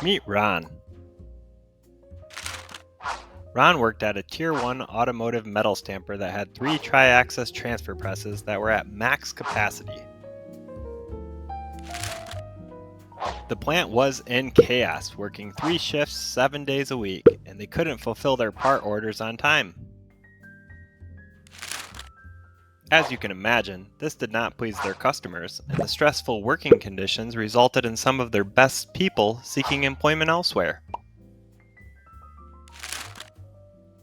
Meet Ron. Ron worked at a Tier 1 automotive metal stamper that had 3 tri-axis transfer presses that were at max capacity. The plant was in chaos, working 3 shifts 7 days a week, and they couldn't fulfill their part orders on time. As you can imagine, this did not please their customers, and the stressful working conditions resulted in some of their best people seeking employment elsewhere.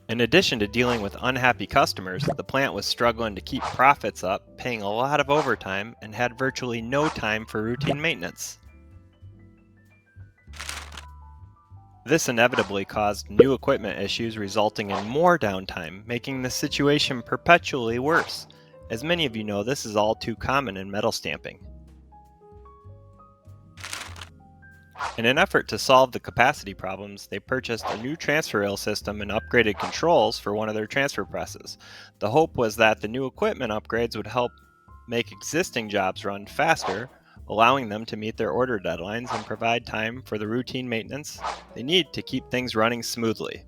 In addition to dealing with unhappy customers, the plant was struggling to keep profits up, paying a lot of overtime, and had virtually no time for routine maintenance. This inevitably caused new equipment issues, resulting in more downtime, making the situation perpetually worse. As many of you know, this is all too common in metal stamping. In an effort to solve the capacity problems, they purchased a new transfer rail system and upgraded controls for one of their transfer presses. The hope was that the new equipment upgrades would help make existing jobs run faster, allowing them to meet their order deadlines and provide time for the routine maintenance they need to keep things running smoothly.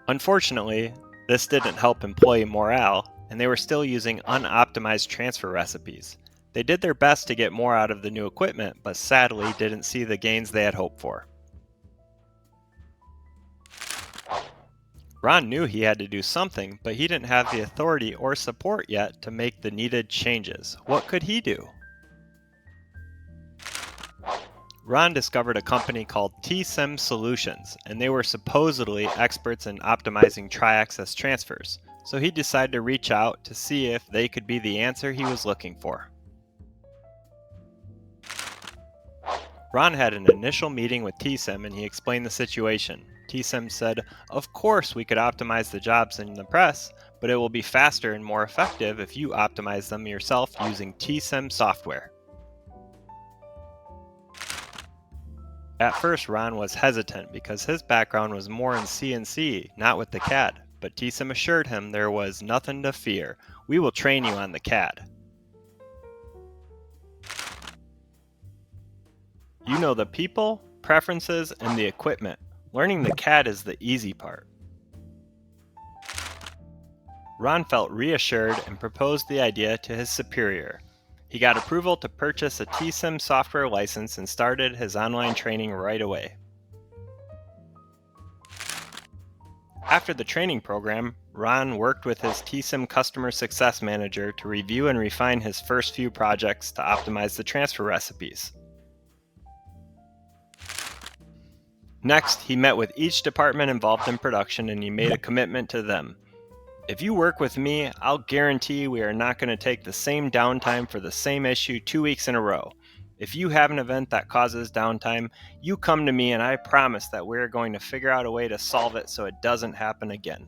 Unfortunately, this didn't help employee morale, and they were still using unoptimized transfer recipes. They did their best to get more out of the new equipment, but sadly didn't see the gains they had hoped for. Ron knew he had to do something, but he didn't have the authority or support yet to make the needed changes. What could he do? Ron discovered a company called T-Sim Solutions, and they were supposedly experts in optimizing tri-axis transfers, so he decided to reach out to see if they could be the answer he was looking for. Ron had an initial meeting with T-Sim and he explained the situation. T-Sim said, "Of course we could optimize the jobs in the press, but it will be faster and more effective if you optimize them yourself using T-Sim software." At first, Ron was hesitant because his background was more in CNC, not with the CAD, but T-Sim assured him there was nothing to fear. "We will train you on the CAD." You know the people, preferences, and the equipment. Learning the CAD is the easy part. Ron felt reassured and proposed the idea to his superior. He got approval to purchase a T-Sim software license and started his online training right away. After the training program, Ron worked with his T-Sim customer success manager to review and refine his first few projects to optimize the transfer recipes. Next, he met with each department involved in production and he made a commitment to them. "If you work with me, I'll guarantee we are not going to take the same downtime for the same issue 2 weeks in a row. If you have an event that causes downtime, you come to me and I promise that we're going to figure out a way to solve it so it doesn't happen again."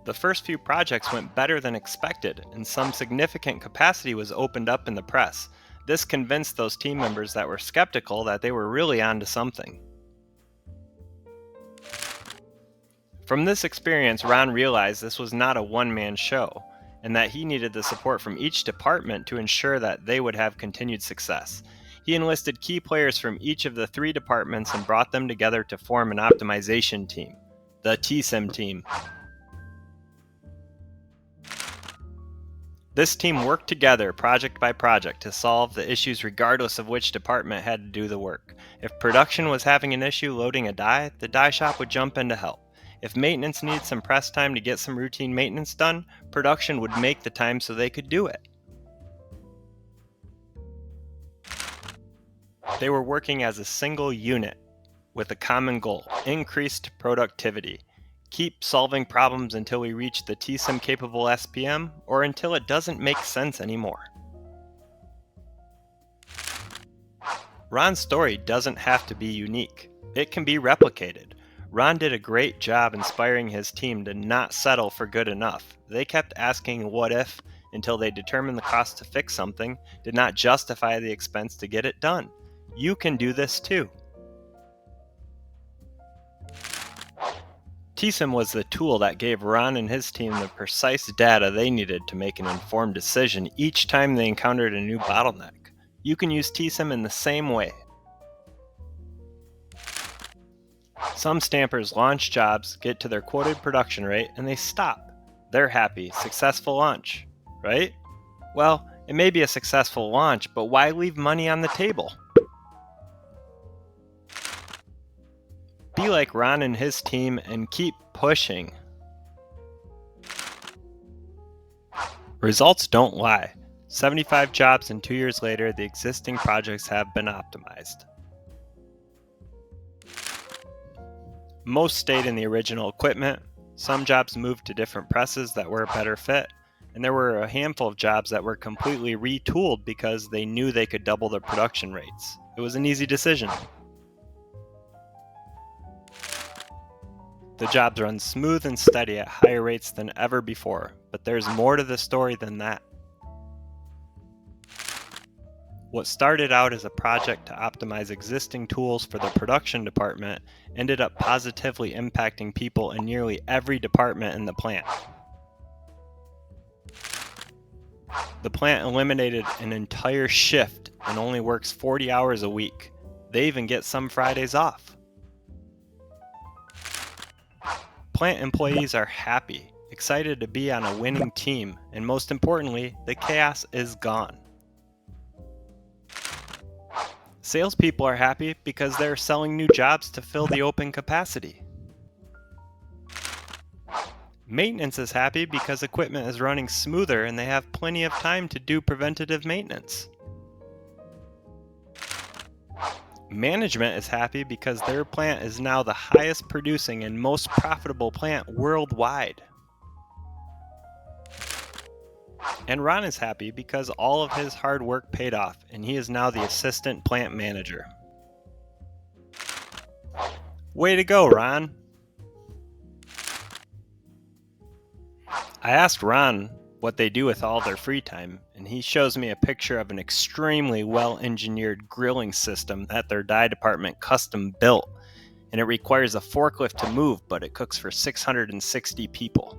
The first few projects went better than expected, and some significant capacity was opened up in the press. This convinced those team members that were skeptical that they were really onto something. From this experience, Ron realized this was not a one-man show, and that he needed the support from each department to ensure that they would have continued success. He enlisted key players from each of the 3 departments and brought them together to form an optimization team, the T-Sim team. This team worked together project by project to solve the issues regardless of which department had to do the work. If production was having an issue loading a die, the die shop would jump in to help. If maintenance needed some press time to get some routine maintenance done, production would make the time so they could do it. They were working as a single unit with a common goal: increased productivity. Keep solving problems until we reach the T-Sim capable SPM or until it doesn't make sense anymore. Ron's story doesn't have to be unique. It can be replicated. Ron did a great job inspiring his team to not settle for good enough. They kept asking what if until they determined the cost to fix something did not justify the expense to get it done. You can do this too. TSIM was the tool that gave Ron and his team the precise data they needed to make an informed decision each time they encountered a new bottleneck. You can use TSIM in the same way. Some stampers launch jobs, get to their quoted production rate, and they stop. They're happy, successful launch, right? Well, it may be a successful launch, but why leave money on the table? Be like Ron and his team and keep pushing. Results don't lie. 75 jobs and 2 years later, the existing projects have been optimized. Most stayed in the original equipment. Some jobs moved to different presses that were a better fit, and there were a handful of jobs that were completely retooled because they knew they could double their production rates. It was an easy decision. The jobs run smooth and steady at higher rates than ever before, but there's more to the story than that. What started out as a project to optimize existing tools for the production department ended up positively impacting people in nearly every department in the plant. The plant eliminated an entire shift and only works 40 hours a week. They even get some Fridays off. Plant employees are happy, excited to be on a winning team, and most importantly, the chaos is gone. Salespeople are happy because they're selling new jobs to fill the open capacity. Maintenance is happy because equipment is running smoother and they have plenty of time to do preventative maintenance. Management is happy because their plant is now the highest producing and most profitable plant worldwide. And Ron is happy because all of his hard work paid off and he is now the assistant plant manager. Way to go, Ron! I asked Ron what they do with all their free time, and he shows me a picture of an extremely well-engineered grilling system that their die department custom built, and it requires a forklift to move, but it cooks for 660 people.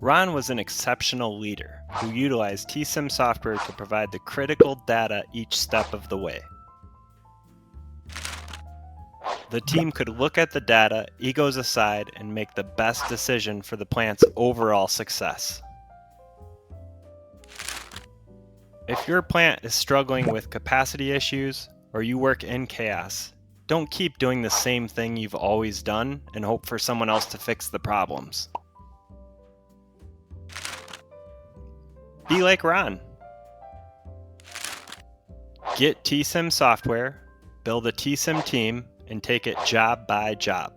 Ron was an exceptional leader who utilized TSIM software to provide the critical data each step of the way. The team could look at the data, egos aside, and make the best decision for the plant's overall success. If your plant is struggling with capacity issues or you work in chaos, don't keep doing the same thing you've always done and hope for someone else to fix the problems. Be like Ron. Get TSIM software, build a TSIM team, and take it job by job.